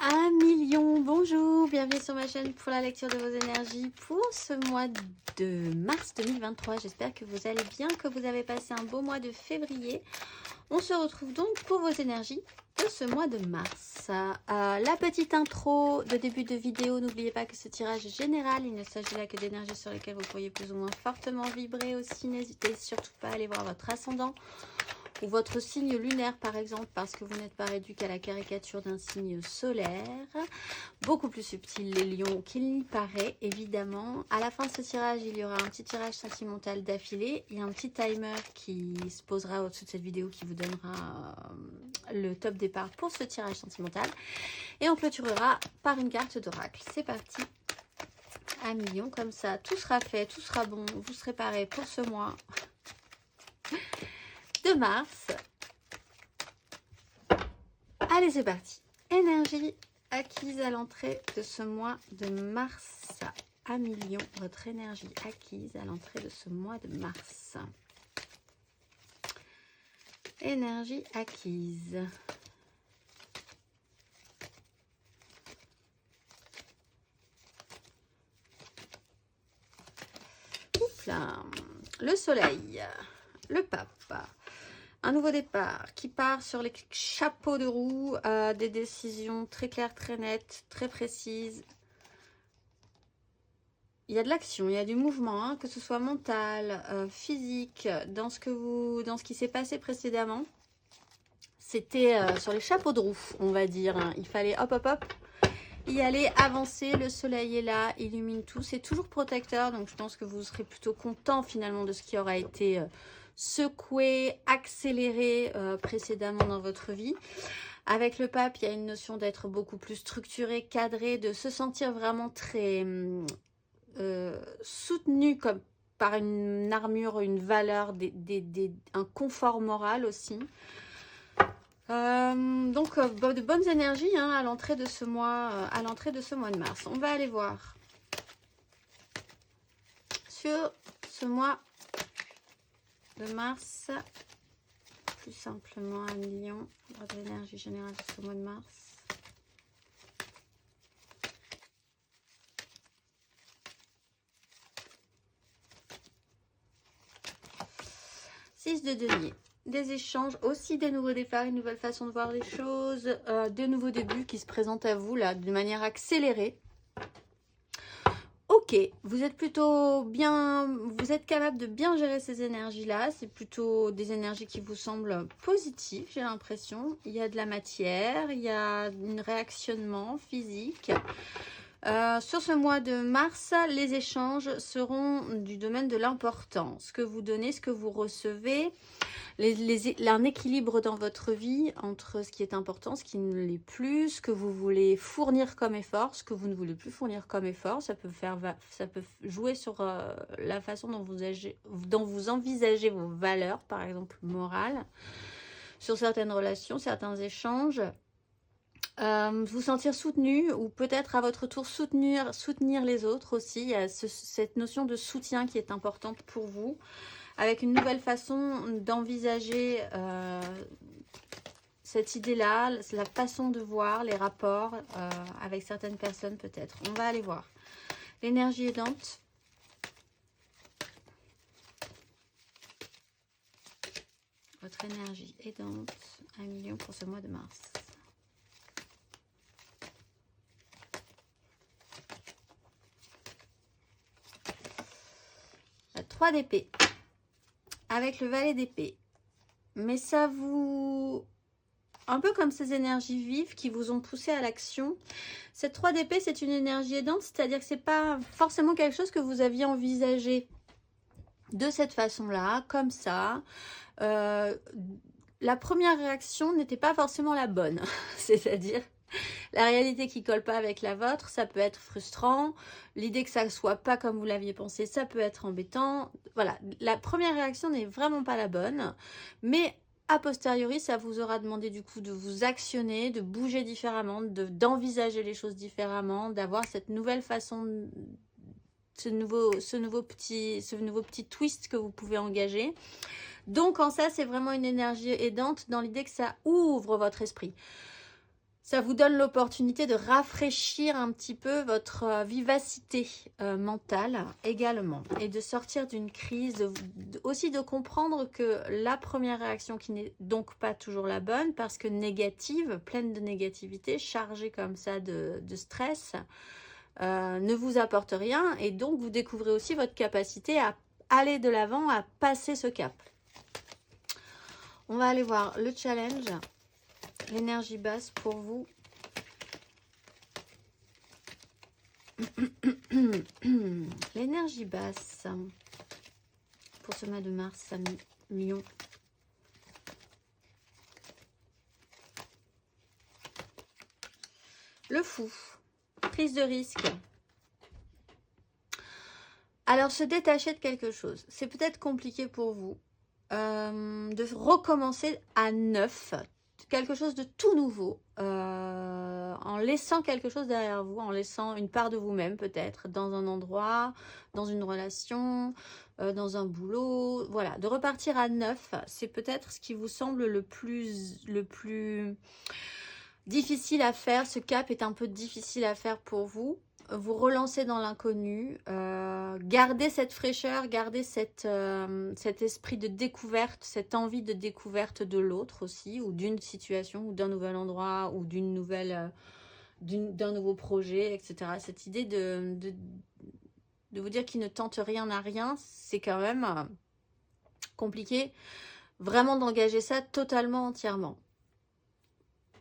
Un million, bonjour, bienvenue sur ma chaîne pour la lecture de vos énergies pour ce mois de mars 2023. J'espère que vous allez bien, que vous avez passé un beau mois de février. On se retrouve donc pour vos énergies de ce mois de mars. La petite intro de début de vidéo, n'oubliez pas que ce tirage est général, il ne s'agit là que d'énergies sur lesquelles vous pourriez plus ou moins fortement vibrer aussi. N'hésitez surtout pas à aller voir votre ascendant ou votre signe lunaire par exemple, parce que vous n'êtes pas réduit qu'à la caricature d'un signe solaire. Beaucoup plus subtil les lions qu'il n'y paraît, évidemment. À la fin de ce tirage, il y aura un petit tirage sentimental d'affilée. Il y a un petit timer qui se posera au-dessus de cette vidéo qui vous donnera le top départ pour ce tirage sentimental. Et on clôturera par une carte d'oracle. C'est parti. Un million, comme ça, tout sera fait, tout sera bon. Vous serez parés pour ce mois de mars. Allez, c'est parti. Énergie acquise à l'entrée de ce mois de mars. À million, votre énergie acquise à l'entrée de ce mois de mars. Énergie acquise. Oups là. Le soleil, le pape. Un nouveau départ qui part sur les chapeaux de roue, des décisions très claires, très nettes, très précises. Il y a de l'action, il y a du mouvement, hein, que ce soit mental, physique, dans ce qui s'est passé précédemment. C'était sur les chapeaux de roue, on va dire. Hein. Il fallait hop, hop, hop, y aller, avancer. Le soleil est là, illumine tout. C'est toujours protecteur, donc je pense que vous serez plutôt content finalement de ce qui aura été secoué, accéléré précédemment dans votre vie. Avec le pape, il y a une notion d'être beaucoup plus structuré, cadré, de se sentir vraiment très soutenu comme par une armure, une valeur, un confort moral aussi. Donc de bonnes énergies hein, à l'entrée de ce mois, de mars. On va aller voir sur ce mois de mars, plus simplement un million, votre énergie générale de ce mois de mars. Six de denier. Des échanges, aussi des nouveaux départs, une nouvelle façon de voir les choses, des nouveaux débuts qui se présentent à vous là de manière accélérée. Ok, vous êtes plutôt bien, vous êtes capable de bien gérer ces énergies-là. C'est plutôt des énergies qui vous semblent positives, j'ai l'impression. Il y a de la matière, il y a un réactionnement physique. Sur ce mois de mars, les échanges seront du domaine de l'important. Ce que vous donnez, ce que vous recevez, un équilibre dans votre vie entre ce qui est important, ce qui ne l'est plus, ce que vous voulez fournir comme effort, ce que vous ne voulez plus fournir comme effort. Ça peut jouer sur la façon dont vous envisagez vos valeurs, par exemple morales, sur certaines relations, certains échanges. Vous sentir soutenu ou peut-être à votre tour soutenir les autres aussi. Il y a cette notion de soutien qui est importante pour vous, avec une nouvelle façon d'envisager cette idée-là, la façon de voir les rapports avec certaines personnes peut-être. On va aller voir. L'énergie aidante. Votre énergie aidante, 1 million pour ce mois de mars. La 3 d'épée. Avec le valet d'épée. Mais ça vous... Un peu comme ces énergies vives qui vous ont poussé à l'action. Cette 3 d'épée, c'est une énergie aidante, c'est-à-dire que ce n'est pas forcément quelque chose que vous aviez envisagé de cette façon-là, comme ça. La première réaction n'était pas forcément la bonne. C'est-à-dire la réalité qui ne colle pas avec la vôtre, ça peut être frustrant. L'idée que ça ne soit pas comme vous l'aviez pensé, ça peut être embêtant. Voilà, la première réaction n'est vraiment pas la bonne. Mais a posteriori, ça vous aura demandé du coup de vous actionner, de bouger différemment, d'envisager les choses différemment, d'avoir cette nouvelle façon, ce nouveau petit twist que vous pouvez engager. Donc en ça, c'est vraiment une énergie aidante dans l'idée que ça ouvre votre esprit. Ça vous donne l'opportunité de rafraîchir un petit peu votre vivacité mentale également. Et de sortir d'une crise, aussi de comprendre que la première réaction qui n'est donc pas toujours la bonne, parce que négative, pleine de négativité, chargée comme ça de stress, ne vous apporte rien. Et donc vous découvrez aussi votre capacité à aller de l'avant, à passer ce cap. On va aller voir le challenge. L'énergie basse pour vous. L'énergie basse pour ce mois de mars à Lion. Le fou. Prise de risque. Alors, se détacher de quelque chose. C'est peut-être compliqué pour vous de recommencer à neuf. Quelque chose de tout nouveau, en laissant quelque chose derrière vous, en laissant une part de vous-même peut-être, dans un endroit, dans une relation, dans un boulot, voilà, de repartir à neuf, c'est peut-être ce qui vous semble le plus difficile à faire. Ce cap est un peu difficile à faire pour vous. Vous relancez dans l'inconnu, gardez cette fraîcheur, gardez cet esprit de découverte, cette envie de découverte de l'autre aussi, ou d'une situation, ou d'un nouvel endroit, ou d'un nouveau projet, etc. Cette idée de vous dire qu'il ne tente rien à rien, c'est quand même compliqué, vraiment d'engager ça totalement, entièrement.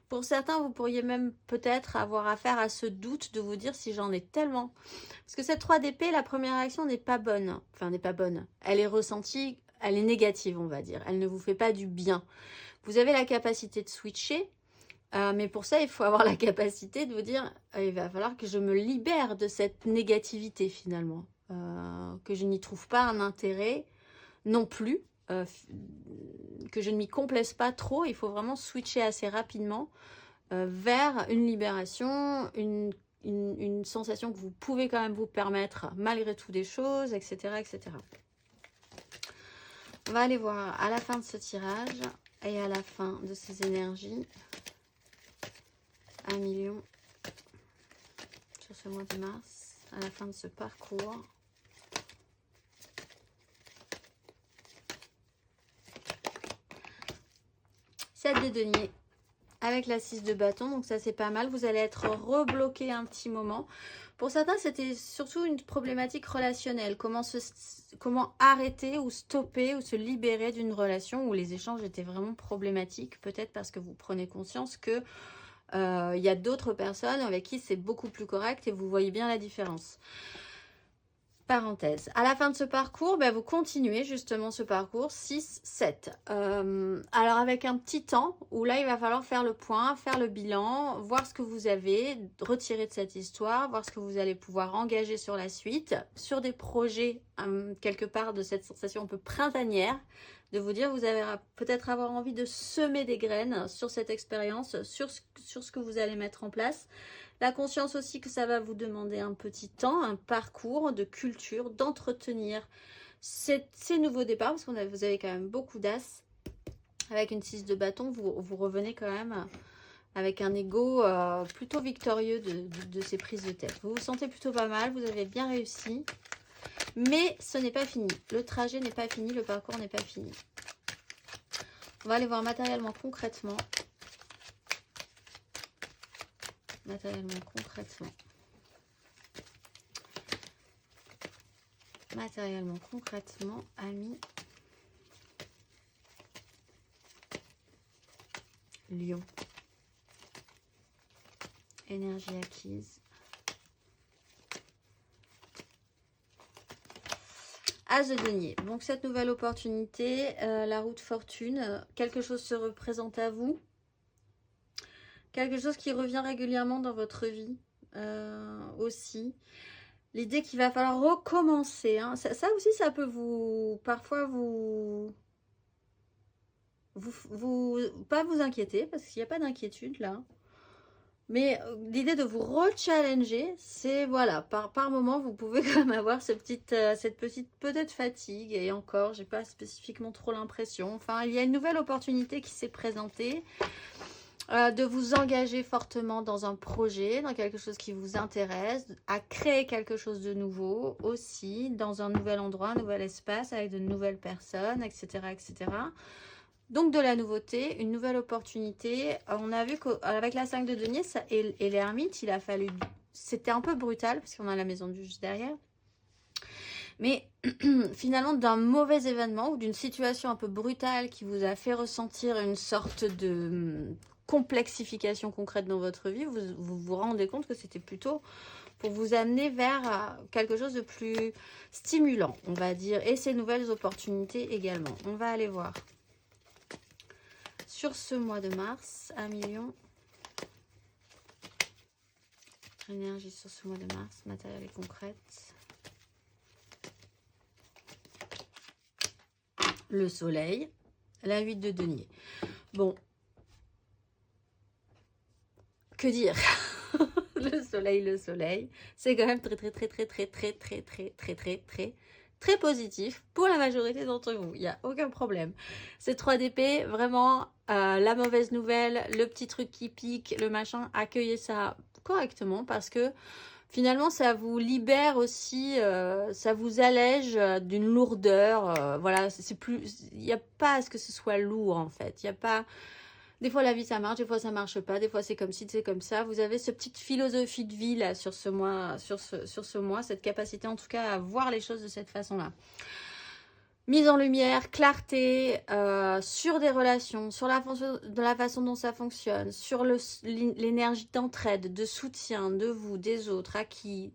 Pour certains, vous pourriez même peut-être avoir affaire à ce doute de vous dire si j'en ai tellement. Parce que cette 3 d'épée, la première réaction n'est pas bonne. Enfin, n'est pas bonne. Elle est ressentie, elle est négative, on va dire. Elle ne vous fait pas du bien. Vous avez la capacité de switcher, mais pour ça, il faut avoir la capacité de vous dire il va falloir que je me libère de cette négativité finalement. Que je n'y trouve pas un intérêt non plus. Que je ne m'y complaise pas trop, il faut vraiment switcher assez rapidement vers une libération, une sensation que vous pouvez quand même vous permettre malgré tout des choses, etc., etc. On va aller voir à la fin de ce tirage et à la fin de ces énergies 1 million sur ce mois de mars, à la fin de ce parcours. 7 de denier avec la 6 de bâton, donc ça c'est pas mal. Vous allez être rebloqué un petit moment. Pour certains, c'était surtout une problématique relationnelle. Comment arrêter ou stopper ou se libérer d'une relation où les échanges étaient vraiment problématiques. Peut-être parce que vous prenez conscience que y a d'autres personnes avec qui c'est beaucoup plus correct et vous voyez bien la différence. Parenthèse. À la fin de ce parcours, vous continuez justement ce parcours 6-7. Alors avec un petit temps où là, il va falloir faire le point, faire le bilan, voir ce que vous avez retiré de cette histoire, voir ce que vous allez pouvoir engager sur la suite, sur des projets quelque part de cette sensation un peu printanière, de vous dire vous allez peut-être avoir envie de semer des graines sur cette expérience, sur ce que vous allez mettre en place. La conscience aussi que ça va vous demander un petit temps, un parcours de culture, d'entretenir ces nouveaux départs, parce que vous avez quand même beaucoup d'as. Avec une 6 de bâton, vous revenez quand même avec un ego plutôt victorieux de ces prises de tête. Vous vous sentez plutôt pas mal, vous avez bien réussi, mais ce n'est pas fini. Le trajet n'est pas fini, le parcours n'est pas fini. On va aller voir matériellement, concrètement. Matériellement, concrètement, amis Lion. Énergie acquise. As de denier. Donc cette nouvelle opportunité, la roue de fortune, quelque chose se représente à vous. Quelque chose qui revient régulièrement dans votre vie aussi. L'idée qu'il va falloir recommencer. Hein. Ça aussi, ça peut parfois pas vous inquiéter, parce qu'il n'y a pas d'inquiétude là. Mais l'idée de vous re-challenger, c'est voilà, par moment, vous pouvez quand même avoir cette petite peut-être fatigue. Et encore, j'ai pas spécifiquement trop l'impression. Enfin, il y a une nouvelle opportunité qui s'est présentée. de vous engager fortement dans un projet, dans quelque chose qui vous intéresse, à créer quelque chose de nouveau aussi, dans un nouvel endroit, un nouvel espace, avec de nouvelles personnes, etc. etc. Donc de la nouveauté, une nouvelle opportunité. On a vu qu'avec la 5 de denier et l'ermite, il a fallu... C'était un peu brutal, parce qu'on a la maison du juste derrière. Mais finalement, d'un mauvais événement ou d'une situation un peu brutale qui vous a fait ressentir une sorte de complexification concrète dans votre vie, vous rendez compte que c'était plutôt pour vous amener vers quelque chose de plus stimulant, on va dire, et ces nouvelles opportunités également. On va aller voir. Sur ce mois de mars, 1 million. Énergie sur ce mois de mars, matérielle et concrète. Le soleil, la 8 de denier. Bon, que dire? Le soleil, c'est quand même très positif pour la majorité d'entre vous. Il n'y a aucun problème. Ces 3 d'épée, vraiment, la mauvaise nouvelle, le petit truc qui pique, le machin, accueillez ça correctement parce que finalement, ça vous libère aussi, ça vous allège d'une lourdeur. Voilà, c'est plus, il n'y a pas à ce que ce soit lourd en fait. Il n'y a pas. Des fois la vie ça marche, des fois ça marche pas, des fois c'est comme ci, c'est comme ça. Vous avez cette petite philosophie de vie là sur ce mois, sur ce mois, cette capacité en tout cas à voir les choses de cette façon-là. Mise en lumière, clarté sur des relations, sur la façon dont ça fonctionne, sur l'énergie d'entraide, de soutien de vous, des autres, à qui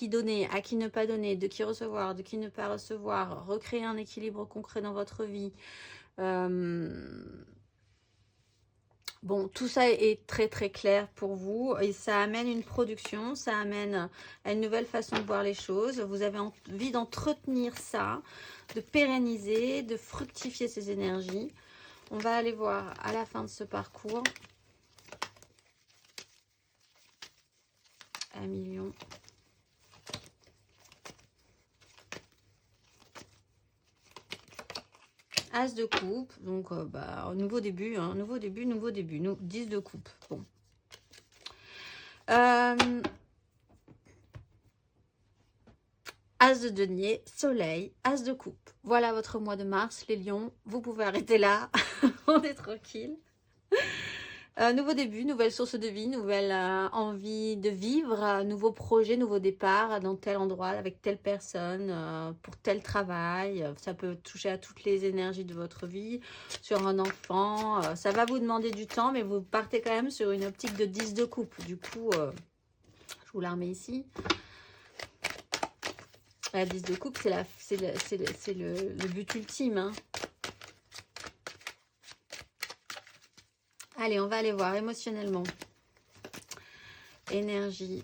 donner, à qui ne pas donner, de qui recevoir, de qui ne pas recevoir, recréer un équilibre concret dans votre vie. Bon, tout ça est très clair pour vous et ça amène une production, ça amène à une nouvelle façon de voir les choses. Vous avez envie d'entretenir ça, de pérenniser, de fructifier ces énergies. On va aller voir à la fin de ce parcours. 1 million. As de coupe, donc nouveau début, 10 de coupe. Bon. As de denier, soleil, as de coupe. Voilà votre mois de mars, les lions. Vous pouvez arrêter là, on est tranquille. Nouveau début, nouvelle source de vie, nouvelle envie de vivre, nouveau projet, nouveau départ dans tel endroit, avec telle personne, pour tel travail. Ça peut toucher à toutes les énergies de votre vie, sur un enfant. Ça va vous demander du temps, mais vous partez quand même sur une optique de 10 de coupe. Du coup, je vous la remets ici. La 10 de coupe, c'est le but ultime, hein. Allez, on va aller voir émotionnellement. Énergie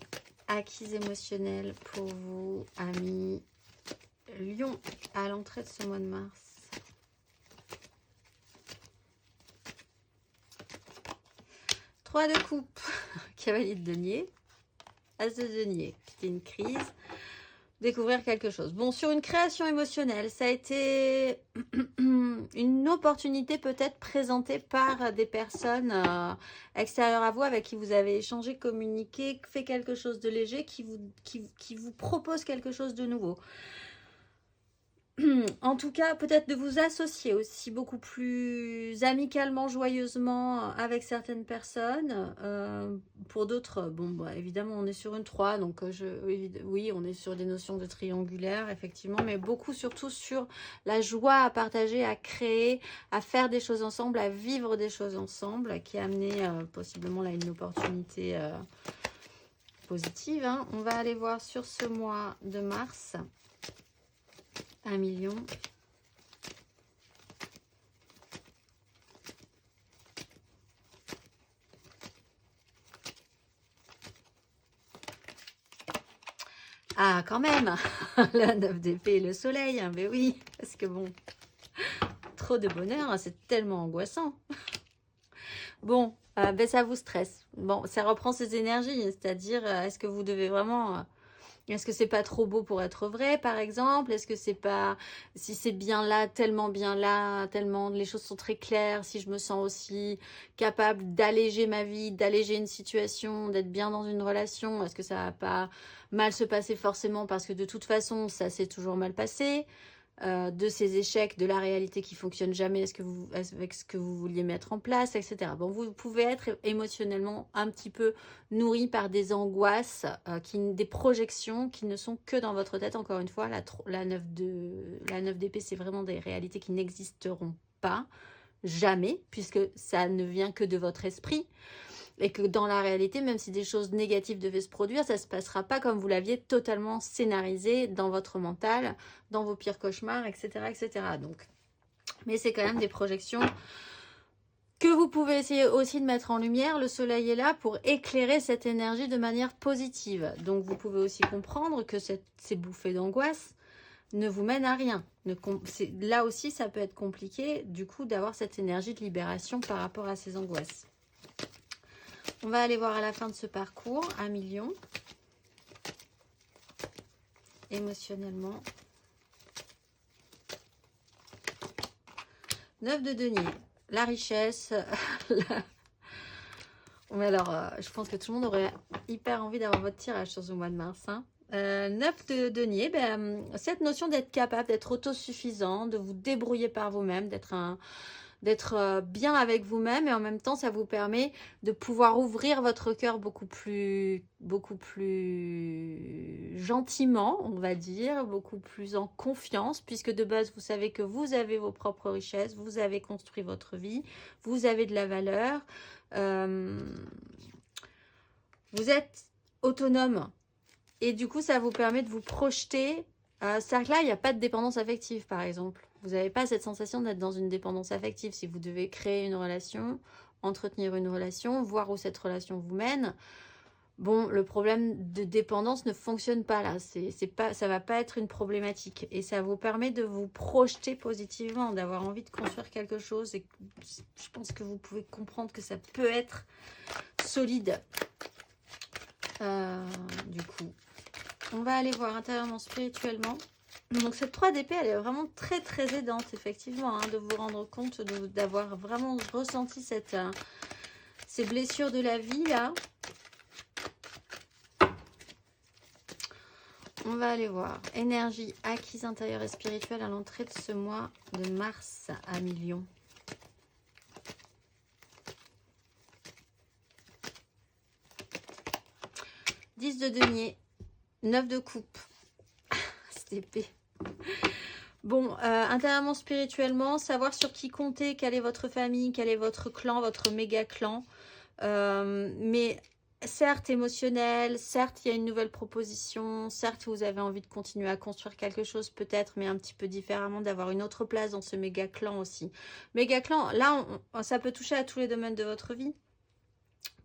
acquise émotionnelle pour vous, amis Lion, à l'entrée de ce mois de mars. Trois de coupe, cavalier de denier, as de denier, c'était une crise. Découvrir quelque chose. Bon, sur une création émotionnelle, ça a été une opportunité peut-être présentée par des personnes extérieures à vous, avec qui vous avez échangé, communiqué, fait quelque chose de léger, qui vous propose quelque chose de nouveau. En tout cas, peut-être de vous associer aussi beaucoup plus amicalement, joyeusement avec certaines personnes. Pour d'autres, bon, bah, évidemment, on est sur une 3, donc oui, on est sur des notions de triangulaire, effectivement, mais beaucoup surtout sur la joie à partager, à créer, à faire des choses ensemble, à vivre des choses ensemble, qui a amené possiblement là une opportunité positive, hein. On va aller voir sur ce mois de mars. 1 million. Ah, quand même. La 9 d'épée et le soleil. Hein, mais oui, parce que bon, trop de bonheur, c'est tellement angoissant. Bon, ben ça vous stresse. Bon, ça reprend ses énergies. C'est-à-dire, est-ce que vous devez vraiment Est-ce que c'est pas trop beau pour être vrai, par exemple? Est-ce que c'est pas... Si c'est bien là, tellement les choses sont très claires, si je me sens aussi capable d'alléger ma vie, d'alléger une situation, d'être bien dans une relation, est-ce que ça va pas mal se passer forcément parce que de toute façon, ça s'est toujours mal passé? De ces échecs, de la réalité qui fonctionne jamais avec ce que vous vouliez mettre en place, etc. Bon, vous pouvez être émotionnellement un petit peu nourri par des angoisses, des projections qui ne sont que dans votre tête. Encore une fois, la 9 d'épée, c'est vraiment des réalités qui n'existeront pas, jamais, puisque ça ne vient que de votre esprit. Et que dans la réalité, même si des choses négatives devaient se produire, ça ne se passera pas comme vous l'aviez totalement scénarisé dans votre mental, dans vos pires cauchemars, etc. etc. Donc, mais c'est quand même des projections que vous pouvez essayer aussi de mettre en lumière. Le soleil est là pour éclairer cette énergie de manière positive. Donc, vous pouvez aussi comprendre que ces bouffées d'angoisse ne vous mènent à rien. Là aussi, ça peut être compliqué, du coup, d'avoir cette énergie de libération par rapport à ces angoisses. On va aller voir à la fin de ce parcours, 1 million. Émotionnellement. 9 de denier. La richesse. Mais alors, je pense que tout le monde aurait hyper envie d'avoir votre tirage sur ce mois de mars. 9 de denier. Cette notion d'être capable, d'être autosuffisant, de vous débrouiller par vous-même, d'être bien avec vous-même, et en même temps ça vous permet de pouvoir ouvrir votre cœur beaucoup plus gentiment, on va dire, beaucoup plus en confiance, puisque de base vous savez que vous avez vos propres richesses, vous avez construit votre vie, vous avez de la valeur, vous êtes autonome, et du coup ça vous permet de vous projeter. C'est-à-dire que là il n'y a pas de dépendance affective par exemple. Vous n'avez pas cette sensation d'être dans une dépendance affective. Si vous devez créer une relation, entretenir une relation, voir où cette relation vous mène, bon, le problème de dépendance ne fonctionne pas là. Ça ne va pas être une problématique. Et ça vous permet de vous projeter positivement, d'avoir envie de construire quelque chose. Et je pense que vous pouvez comprendre que ça peut être solide. Du coup, on va aller voir intérieurement, spirituellement. Donc cette 3 d'épée, elle est vraiment très très aidante, effectivement, de vous rendre compte d'avoir vraiment ressenti ces blessures de la vie, là. On va aller voir. Énergie acquise intérieure et spirituelle à l'entrée de ce mois de mars à million. « 10 de denier, 9 de coupe. » Cette épée. Bon, intérieurement, spirituellement, savoir sur qui compter, quelle est votre famille, quel est votre clan, votre méga clan. Mais certes émotionnel, certes il y a une nouvelle proposition, certes vous avez envie de continuer à construire quelque chose peut-être, mais un petit peu différemment, d'avoir une autre place dans ce méga clan aussi. Méga clan, là, ça peut toucher à tous les domaines de votre vie.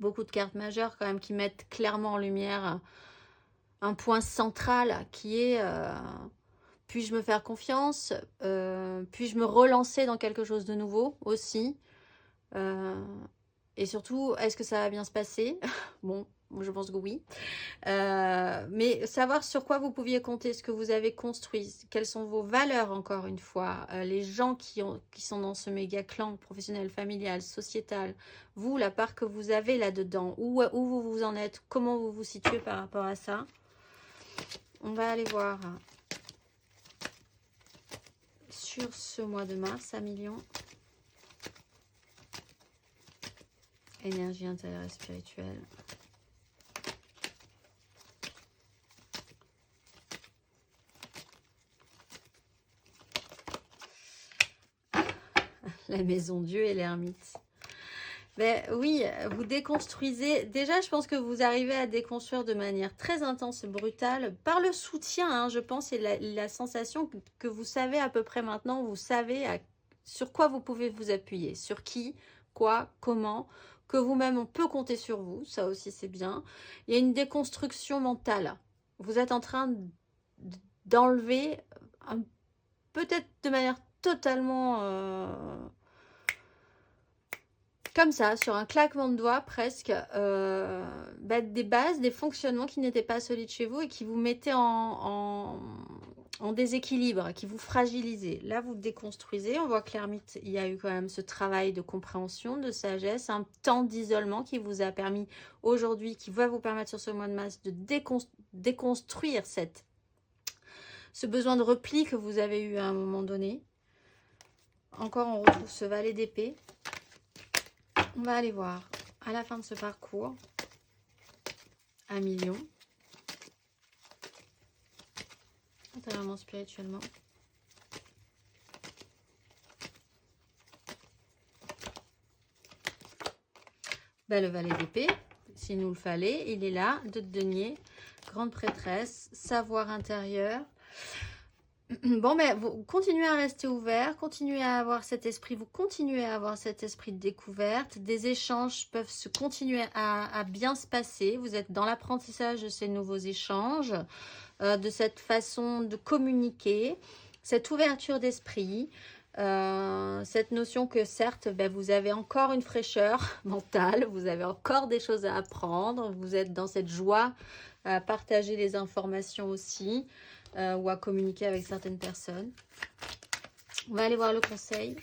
Beaucoup de cartes majeures quand même qui mettent clairement en lumière un point central qui est... puis-je me faire confiance? Puis-je me relancer dans quelque chose de nouveau aussi? Et surtout, est-ce que ça va bien se passer? Bon, je pense que oui. Mais savoir sur quoi vous pouviez compter, ce que vous avez construit, quelles sont vos valeurs, encore une fois, les gens qui sont dans ce méga clan professionnel, familial, sociétal, vous, la part que vous avez là-dedans, où vous en êtes, comment vous vous situez par rapport à ça. On va aller voir sur ce mois de mars à million. Énergie intérieure et spirituelle. La maison Dieu et l'ermite. Ben oui, vous déconstruisez. Déjà, je pense que vous arrivez à déconstruire de manière très intense et brutale par le soutien, je pense, et la sensation que vous savez à peu près maintenant, vous savez sur quoi vous pouvez vous appuyer, sur qui, quoi, comment, que vous-même, on peut compter sur vous, ça aussi c'est bien. Il y a une déconstruction mentale. Vous êtes en train d'enlever, peut-être de manière totalement... comme ça, sur un claquement de doigts presque, des bases, des fonctionnements qui n'étaient pas solides chez vous et qui vous mettaient en déséquilibre, qui vous fragilisaient. Là, vous déconstruisez. On voit que l'ermite, il y a eu quand même ce travail de compréhension, de sagesse, un temps d'isolement qui vous a permis aujourd'hui, qui va vous permettre sur ce mois de mars de déconstruire ce besoin de repli que vous avez eu à un moment donné. Encore, on retrouve ce valet d'épée. On va aller voir à la fin de ce parcours 1 million. Intérieurement, spirituellement. Le valet d'épée, s'il nous le fallait, il est là. Deux de denier, grande prêtresse, savoir intérieur. Bon, vous continuez à rester ouvert, continuez à avoir cet esprit, vous continuez à avoir cet esprit de découverte. Des échanges peuvent se continuer à bien se passer. Vous êtes dans l'apprentissage de ces nouveaux échanges, de cette façon de communiquer, cette ouverture d'esprit, cette notion que certes, vous avez encore une fraîcheur mentale, vous avez encore des choses à apprendre, vous êtes dans cette joie à partager les informations aussi, ou à communiquer avec certaines personnes. On va aller voir le conseil.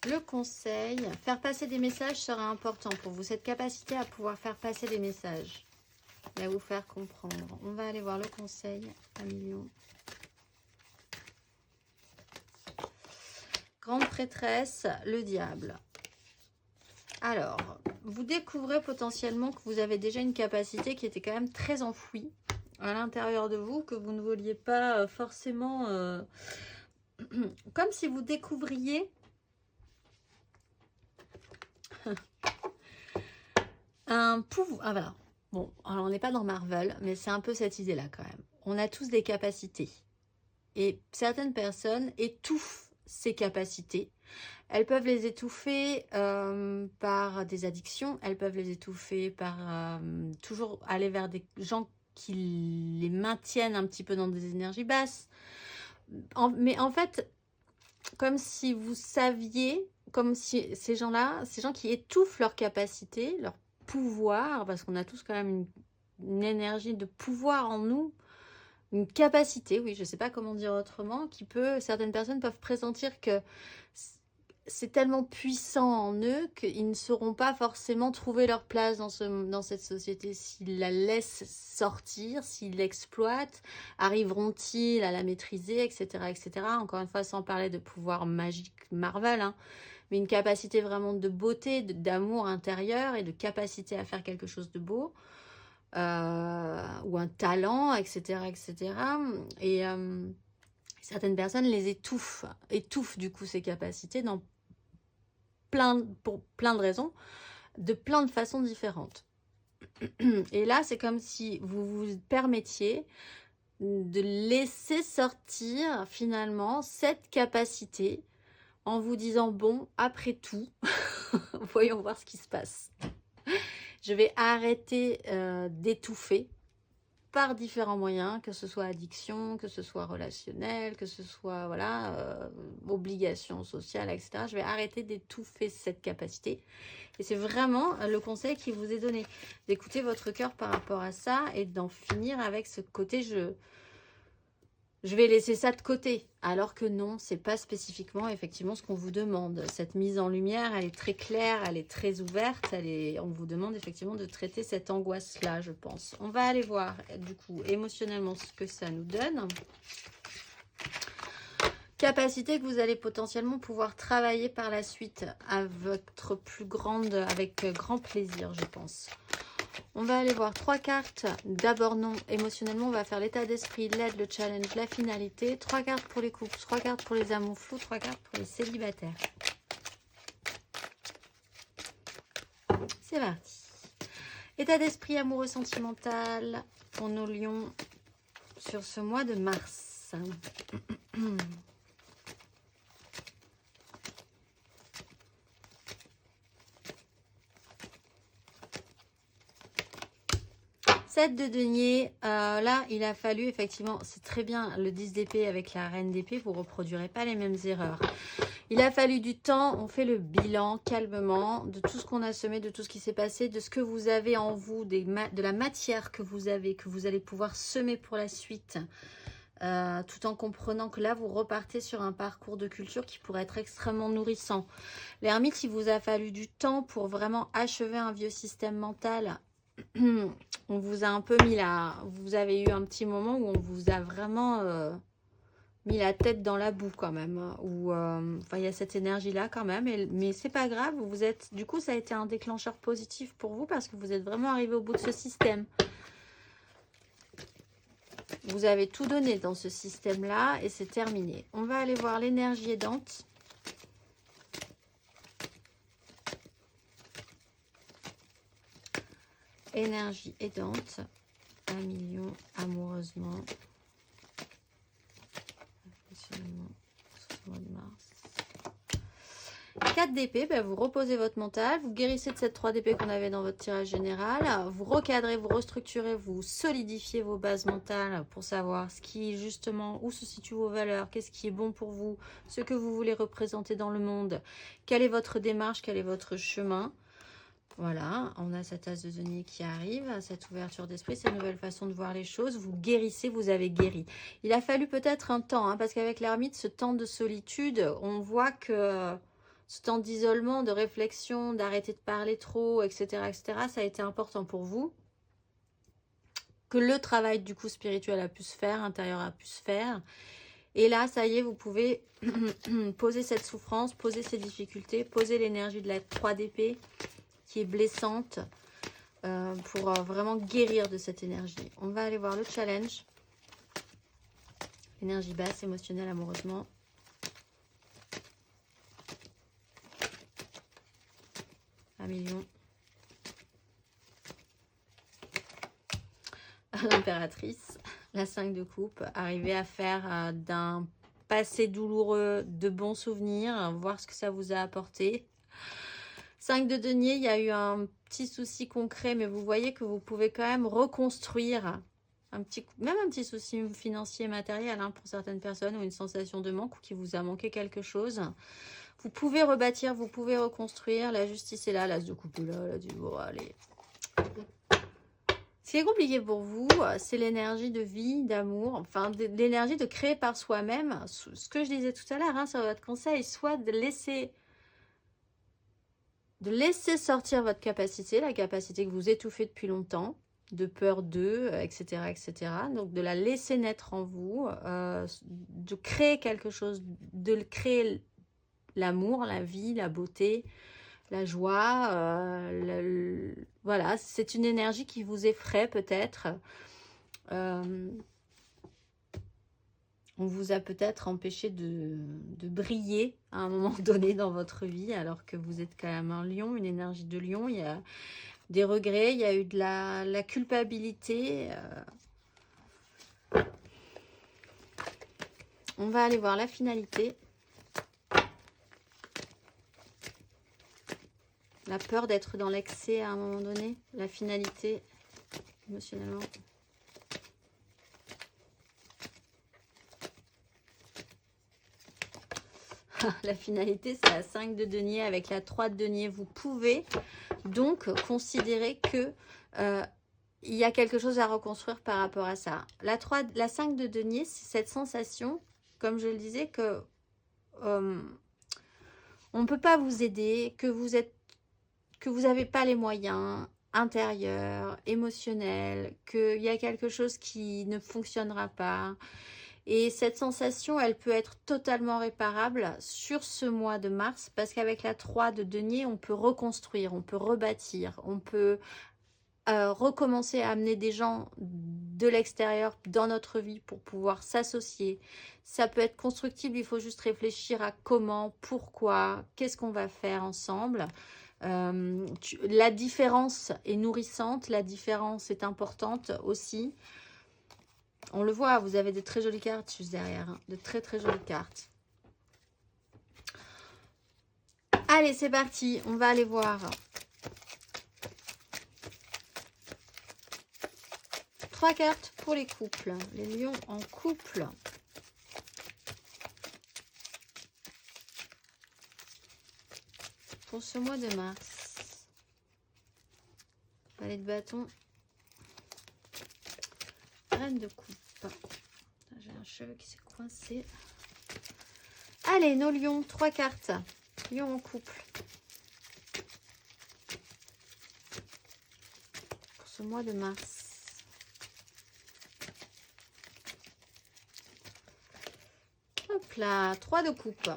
Le conseil, faire passer des messages sera important pour vous. Cette capacité à pouvoir faire passer des messages et à vous faire comprendre. On va aller voir le conseil, 1 million. Grande prêtresse, le diable. Alors, vous découvrez potentiellement que vous avez déjà une capacité qui était quand même très enfouie à l'intérieur de vous, que vous ne vouliez pas forcément... comme si vous découvriez un pouvoir... Ah voilà. Bon, alors on n'est pas dans Marvel, mais c'est un peu cette idée-là quand même. On a tous des capacités. Et certaines personnes étouffent ces capacités. Elles peuvent les étouffer par des addictions, elles peuvent les étouffer par toujours aller vers des gens qui les maintiennent un petit peu dans des énergies basses. Mais en fait, comme si vous saviez, comme si ces gens qui étouffent leur capacité, leur pouvoir, parce qu'on a tous quand même une énergie de pouvoir en nous, une capacité, oui, je ne sais pas comment dire autrement, certaines personnes peuvent pressentir que c'est tellement puissant en eux qu'ils ne sauront pas forcément trouver leur place dans cette société. S'ils la laissent sortir, s'ils l'exploitent, arriveront-ils à la maîtriser, etc., etc. Encore une fois, sans parler de pouvoir magique Marvel, hein, mais une capacité vraiment de beauté, d'amour intérieur et de capacité à faire quelque chose de beau. Ou un talent, etc., etc. Et certaines personnes les étouffent du coup ces capacités pour plein de raisons, de plein de façons différentes. Et là, c'est comme si vous vous permettiez de laisser sortir finalement cette capacité en vous disant, bon, après tout, voyons voir ce qui se passe. Je vais arrêter d'étouffer par différents moyens, que ce soit addiction, que ce soit relationnel, que ce soit obligation sociale, etc. Je vais arrêter d'étouffer cette capacité. Et c'est vraiment le conseil qui vous est donné, d'écouter votre cœur par rapport à ça et d'en finir avec ce côté je vais laisser ça de côté, alors que non, c'est pas spécifiquement effectivement ce qu'on vous demande. Cette mise en lumière, elle est très claire, elle est très ouverte, on vous demande effectivement de traiter cette angoisse-là, je pense. On va aller voir du coup émotionnellement ce que ça nous donne. Capacité que vous allez potentiellement pouvoir travailler par la suite à votre avec grand plaisir, je pense. On va aller voir 3 cartes. D'abord, non, émotionnellement, on va faire l'état d'esprit, l'aide, le challenge, la finalité. 3 cartes pour les couples, 3 cartes pour les amours flous, 3 cartes pour les célibataires. C'est parti. État d'esprit amoureux sentimental pour nos lions sur ce mois de mars. 7 de denier, là, il a fallu, effectivement, c'est très bien, le 10 d'épée avec la reine d'épée, vous ne reproduirez pas les mêmes erreurs. Il a fallu du temps, on fait le bilan calmement de tout ce qu'on a semé, de tout ce qui s'est passé, de ce que vous avez en vous, de la matière que vous avez, que vous allez pouvoir semer pour la suite. Tout en comprenant que là, vous repartez sur un parcours de culture qui pourrait être extrêmement nourrissant. L'ermite, il vous a fallu du temps pour vraiment achever un vieux système mental. On vous a un peu mis là, vous avez eu un petit moment où on vous a vraiment mis la tête dans la boue quand même, hein, où enfin, il y a cette énergie là quand même, mais c'est pas grave, vous êtes, du coup ça a été un déclencheur positif pour vous parce que vous êtes vraiment arrivé au bout de ce système. Vous avez tout donné dans ce système là et c'est terminé. On va aller voir l'énergie aidante. Énergie aidante, 1 million amoureusement. Mois de mars. 4 d'épée, ben vous reposez votre mental, vous guérissez de cette 3 d'épée qu'on avait dans votre tirage général, vous recadrez, vous restructurez, vous solidifiez vos bases mentales pour savoir ce qui justement, où se situent vos valeurs, qu'est-ce qui est bon pour vous, ce que vous voulez représenter dans le monde, quelle est votre démarche, quel est votre chemin. Voilà, on a cette as de denier qui arrive, cette ouverture d'esprit, cette nouvelle façon de voir les choses. Vous guérissez, vous avez guéri. Il a fallu peut-être un temps, hein, parce qu'avec l'ermite, ce temps de solitude, on voit que ce temps d'isolement, de réflexion, d'arrêter de parler trop, etc., etc., ça a été important pour vous. Que le travail du coup spirituel a pu se faire, intérieur a pu se faire. Et là, ça y est, vous pouvez poser cette souffrance, poser ces difficultés, poser l'énergie de la 3 d'épée, qui est blessante, pour vraiment guérir de cette énergie. On va aller voir le challenge. Énergie basse, émotionnelle, amoureusement. Un million. L'impératrice, la 5 de coupe, arriver à faire d'un passé douloureux de bons souvenirs, voir ce que ça vous a apporté. 5 de denier, il y a eu un petit souci concret, mais vous voyez que vous pouvez quand même reconstruire même un petit souci financier matériel, hein, pour certaines personnes, ou une sensation de manque, ou qui vous a manqué quelque chose. Vous pouvez rebâtir, vous pouvez reconstruire. La justice est là, l'as de coupe est là, là, du bon, allez. Ce qui est compliqué pour vous, c'est l'énergie de vie, d'amour, enfin l'énergie de créer par soi-même. Ce que je disais tout à l'heure, hein, sur votre conseil, soit de laisser sortir votre capacité, la capacité que vous étouffez depuis longtemps, de peur d'eux, etc., etc. Donc, de la laisser naître en vous, de créer quelque chose, de créer l'amour, la vie, la beauté, la joie. Voilà, c'est une énergie qui vous effraie peut-être. On vous a peut-être empêché de briller à un moment donné dans votre vie, alors que vous êtes quand même un lion, une énergie de lion. Il y a des regrets, il y a eu de la culpabilité. On va aller voir la finalité. La peur d'être dans l'excès à un moment donné. La finalité, émotionnellement. La finalité, c'est la 5 de denier avec la 3 de denier. Vous pouvez donc considérer que il y a quelque chose à reconstruire par rapport à ça. La 5 de denier, c'est cette sensation, comme je le disais, que on ne peut pas vous aider, que vous n'avez pas les moyens intérieurs, émotionnels, qu'il y a quelque chose qui ne fonctionnera pas. Et cette sensation, elle peut être totalement réparable sur ce mois de mars, parce qu'avec la 3 de denier, on peut reconstruire, on peut rebâtir, on peut recommencer à amener des gens de l'extérieur dans notre vie pour pouvoir s'associer. Ça peut être constructible, il faut juste réfléchir à comment, pourquoi, qu'est-ce qu'on va faire ensemble. La différence est nourrissante, la différence est importante aussi. On le voit, vous avez de très jolies cartes juste derrière, hein, de très très jolies cartes. Allez, c'est parti, on va aller voir. 3 cartes pour les couples. Les lions en couple. Pour ce mois de mars. Palais de bâton. Reine de coupe. J'ai un cheveu qui s'est coincé. Allez, nos lions, 3 cartes. Lions en couple. Pour ce mois de mars. Hop là, 3 de coupe.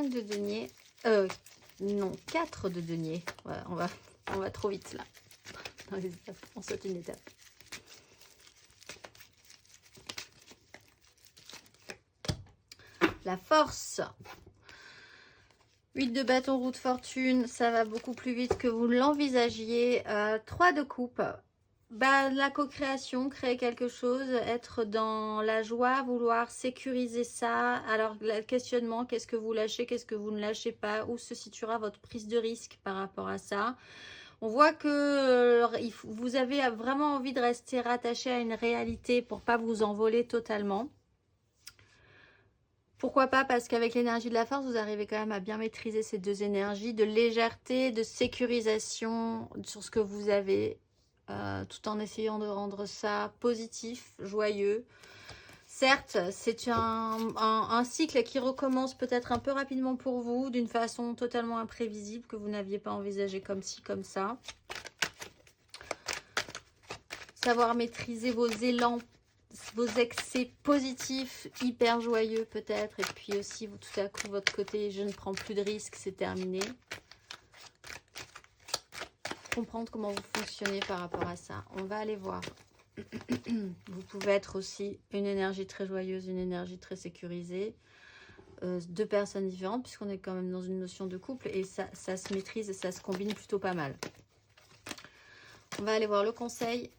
De denier, non, 4 de denier. Ouais, on va trop vite là. Dans les étapes. On saute une étape. La force. 8 de bâton, roue de fortune, ça va beaucoup plus vite que vous l'envisagiez. 3 de coupe. Bah, la co-création, créer quelque chose, être dans la joie, vouloir sécuriser ça. Alors, le questionnement, qu'est-ce que vous lâchez, qu'est-ce que vous ne lâchez pas, où se situera votre prise de risque par rapport à ça. On voit que vous avez vraiment envie de rester rattaché à une réalité pour pas vous envoler totalement. Pourquoi pas? Parce qu'avec l'énergie de la force, vous arrivez quand même à bien maîtriser ces deux énergies de légèreté, de sécurisation sur ce que vous avez. Tout en essayant de rendre ça positif, joyeux. Certes, c'est un cycle qui recommence peut-être un peu rapidement pour vous, d'une façon totalement imprévisible, que vous n'aviez pas envisagé comme ci, comme ça. Savoir maîtriser vos élans, vos excès positifs, hyper joyeux peut-être, et puis aussi, vous, tout à coup, votre côté, je ne prends plus de risques, c'est terminé. Comprendre comment vous fonctionnez par rapport à ça. On va aller voir. Vous pouvez être aussi une énergie très joyeuse, une énergie très sécurisée. Deux personnes différentes, puisqu'on est quand même dans une notion de couple, et ça se maîtrise et ça se combine plutôt pas mal. On va aller voir le conseil.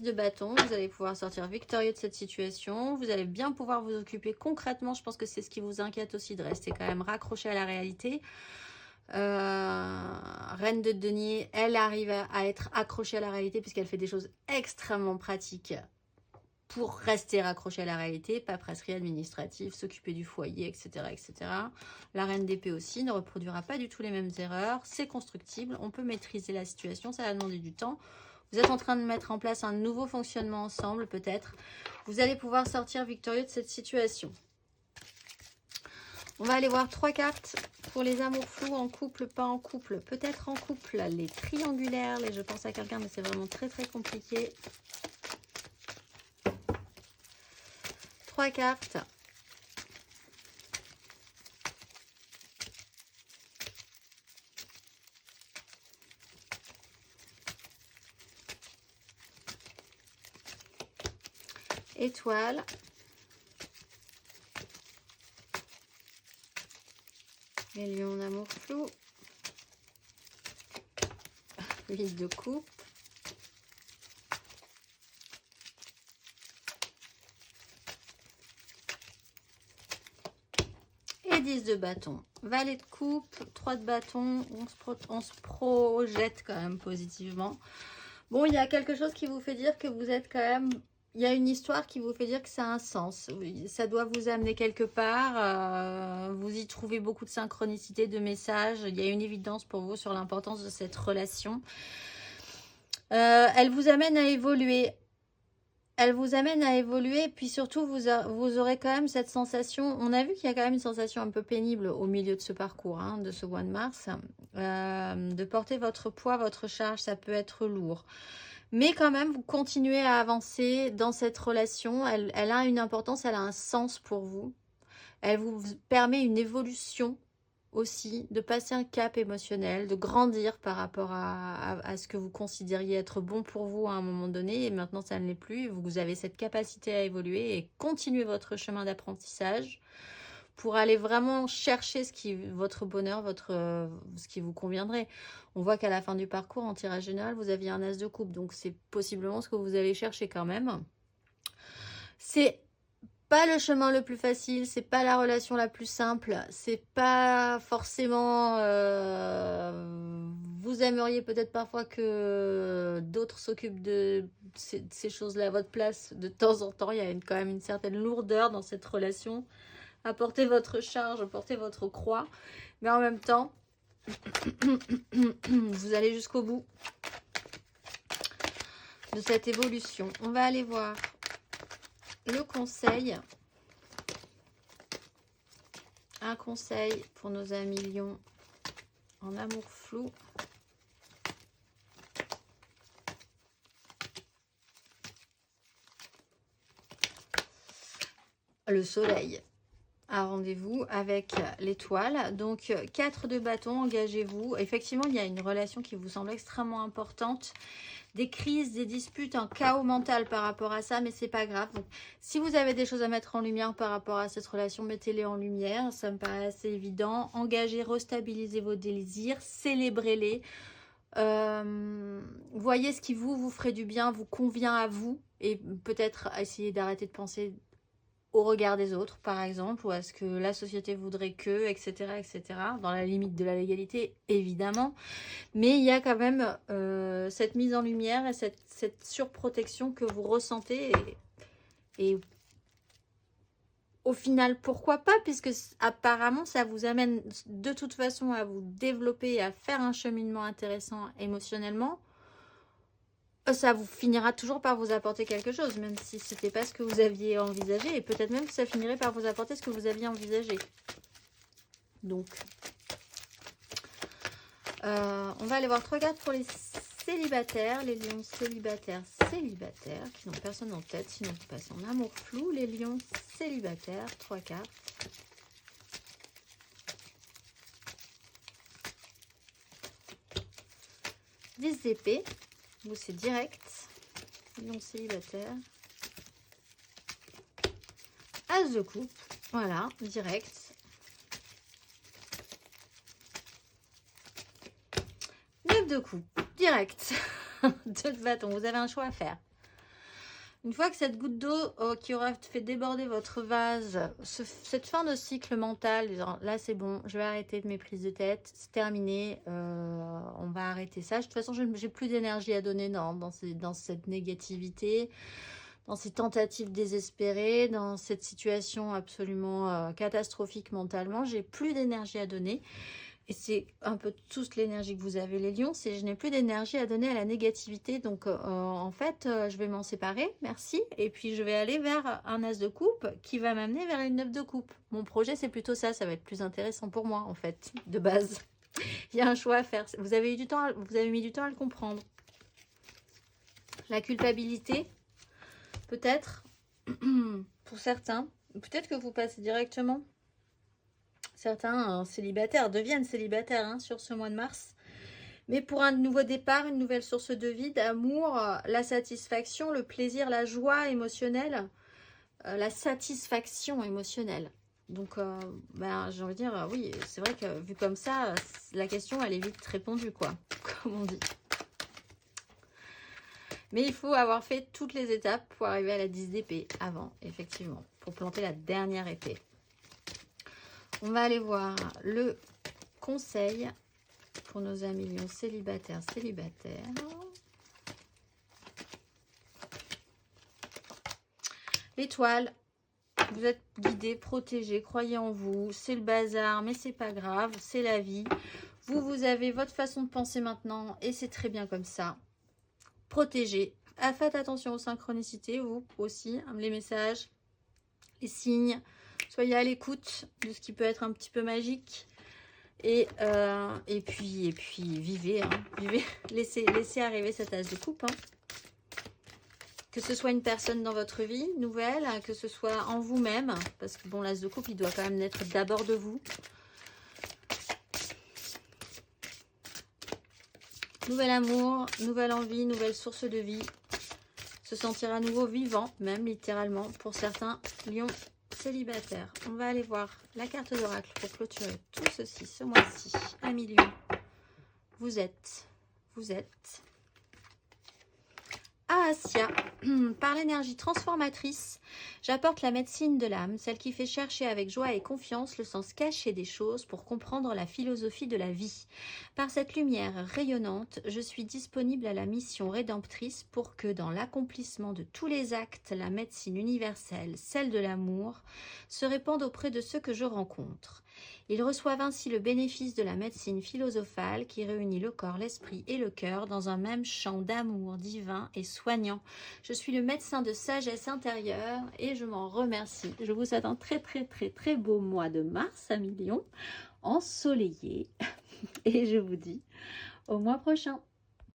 De bâton, vous allez pouvoir sortir victorieux de cette situation, vous allez bien pouvoir vous occuper concrètement, je pense que c'est ce qui vous inquiète aussi, de rester quand même raccroché à la réalité. Reine de denier, elle arrive à être accrochée à la réalité puisqu'elle fait des choses extrêmement pratiques pour rester raccrochée à la réalité, paperasserie administrative, s'occuper du foyer, etc., etc. La reine d'épée aussi ne reproduira pas du tout les mêmes erreurs, c'est constructible, on peut maîtriser la situation, ça va demander du temps. Vous êtes en train de mettre en place un nouveau fonctionnement ensemble, peut-être. Vous allez pouvoir sortir victorieux de cette situation. On va aller voir 3 cartes pour les amours flous, en couple, pas en couple. Peut-être en couple, les triangulaires. Les je pense à quelqu'un, mais c'est vraiment très, très compliqué. 3 cartes. Étoile. Les lions d'amour flou. 8 de coupe. Et 10 de bâton. Valet de coupe, 3 de bâton. On se projette quand même positivement. Bon, il y a quelque chose qui vous fait dire que vous êtes quand même... Il y a une histoire qui vous fait dire que ça a un sens. Ça doit vous amener quelque part. Vous y trouvez beaucoup de synchronicité, de messages. Il y a une évidence pour vous sur l'importance de cette relation. Elle vous amène à évoluer. Elle vous amène à évoluer. Puis surtout, vous aurez quand même cette sensation. On a vu qu'il y a quand même une sensation un peu pénible au milieu de ce parcours, hein, de ce mois de mars. De porter votre poids, votre charge, ça peut être lourd. Mais quand même, vous continuez à avancer dans cette relation. Elle a une importance, elle a un sens pour vous. Elle vous permet une évolution aussi, de passer un cap émotionnel, de grandir par rapport à ce que vous considériez être bon pour vous à un moment donné. Et maintenant, ça ne l'est plus. Vous avez cette capacité à évoluer et continuer votre chemin d'apprentissage pour aller vraiment chercher votre bonheur, ce qui vous conviendrait. On voit qu'à la fin du parcours, en tirage général, vous aviez un as de coupe. Donc, c'est possiblement ce que vous allez chercher quand même. C'est pas le chemin le plus facile, c'est pas la relation la plus simple, c'est pas forcément... vous aimeriez peut-être parfois que d'autres s'occupent de ces choses-là à votre place. De temps en temps, il y a quand même une certaine lourdeur dans cette relation. Apportez votre charge, apportez votre croix, mais en même temps, vous allez jusqu'au bout de cette évolution. On va aller voir le conseil. Un conseil pour nos amis lions en amour flou. Le soleil a rendez-vous avec l'étoile. Donc 4 de bâton, engagez-vous. Effectivement, il y a une relation qui vous semble extrêmement importante. Des crises, des disputes, un chaos mental par rapport à ça, mais c'est pas grave. Donc, si vous avez des choses à mettre en lumière par rapport à cette relation, mettez-les en lumière. Ça me paraît assez évident. Engagez, restabilisez vos désirs, célébrez-les. Voyez ce qui vous ferait du bien, vous convient à vous. Et peut-être essayer d'arrêter de penser au regard des autres, par exemple, ou à ce que la société voudrait que, etc., etc., dans la limite de la légalité, évidemment. Mais il y a quand même cette mise en lumière et cette surprotection que vous ressentez. Et au final, pourquoi pas, puisque apparemment, ça vous amène de toute façon à vous développer, à faire un cheminement intéressant émotionnellement. Ça vous finira toujours par vous apporter quelque chose, même si ce n'était pas ce que vous aviez envisagé. Et peut-être même que ça finirait par vous apporter ce que vous aviez envisagé. Donc, on va aller voir 3 cartes pour les célibataires. Les lions célibataires, qui n'ont personne en tête, sinon vous passez en amour flou. Les lions célibataires, 3 cartes. Des épées. Vous, c'est direct. Lion célibataire. As de coupe. Voilà, direct. 9 de coupe. Direct. 2 de bâton. Vous avez un choix à faire. Une fois que cette goutte d'eau qui aura fait déborder votre vase, cette fin de cycle mental, disant, là c'est bon, je vais arrêter de mes prises de tête, c'est terminé, on va arrêter ça. De toute façon, je n'ai plus d'énergie à donner dans cette négativité, dans ces tentatives désespérées, dans cette situation absolument catastrophique mentalement. J'ai plus d'énergie à donner. Et c'est un peu toute l'énergie que vous avez, les lions, c'est je n'ai plus d'énergie à donner à la négativité. Donc, en fait, je vais m'en séparer, merci. Et puis, je vais aller vers un as de coupe qui va m'amener vers une 9 de coupe. Mon projet, c'est plutôt ça. Ça va être plus intéressant pour moi, en fait, de base. Il y a un choix à faire. Vous avez eu du temps, vous avez mis du temps à le comprendre. La culpabilité, peut-être, pour certains. Peut-être que vous passez directement. Certains célibataires deviennent célibataires sur ce mois de mars. Mais pour un nouveau départ, une nouvelle source de vie, d'amour, la satisfaction, le plaisir, la joie émotionnelle, la satisfaction émotionnelle. Donc, j'ai envie de dire, oui, c'est vrai que vu comme ça, la question, elle est vite répondue, quoi, comme on dit. Mais il faut avoir fait toutes les étapes pour arriver à la 10 d'épée avant, effectivement, pour planter la dernière épée. On va aller voir le conseil pour nos amis lions célibataires. L'étoile, vous êtes guidés, protégés, croyez en vous. C'est le bazar, mais c'est pas grave, c'est la vie. Vous avez votre façon de penser maintenant et c'est très bien comme ça. Protégez. Faites attention aux synchronicités, vous aussi, les messages, les signes. Soyez à l'écoute de ce qui peut être un petit peu magique. Et puis vivez, vivez. Laissez arriver cet as de coupe. Que ce soit une personne dans votre vie nouvelle, que ce soit en vous-même. Parce que bon, l'as de coupe, il doit quand même naître d'abord de vous. Nouvel amour, nouvelle envie, nouvelle source de vie. Se sentir à nouveau vivant, même littéralement, pour certains lions célibataire. On va aller voir la carte d'oracle pour clôturer tout ceci ce mois-ci. Amis Lion, vous êtes Assia, par l'énergie transformatrice, j'apporte la médecine de l'âme, celle qui fait chercher avec joie et confiance le sens caché des choses pour comprendre la philosophie de la vie. Par cette lumière rayonnante, je suis disponible à la mission rédemptrice pour que dans l'accomplissement de tous les actes, la médecine universelle, celle de l'amour, se répande auprès de ceux que je rencontre. Ils reçoivent ainsi le bénéfice de la médecine philosophale qui réunit le corps, l'esprit et le cœur dans un même champ d'amour divin et soignant. Je suis le médecin de sagesse intérieure et je m'en remercie. Je vous souhaite un très beau mois de mars, amis Lion, ensoleillé. Et je vous dis au mois prochain.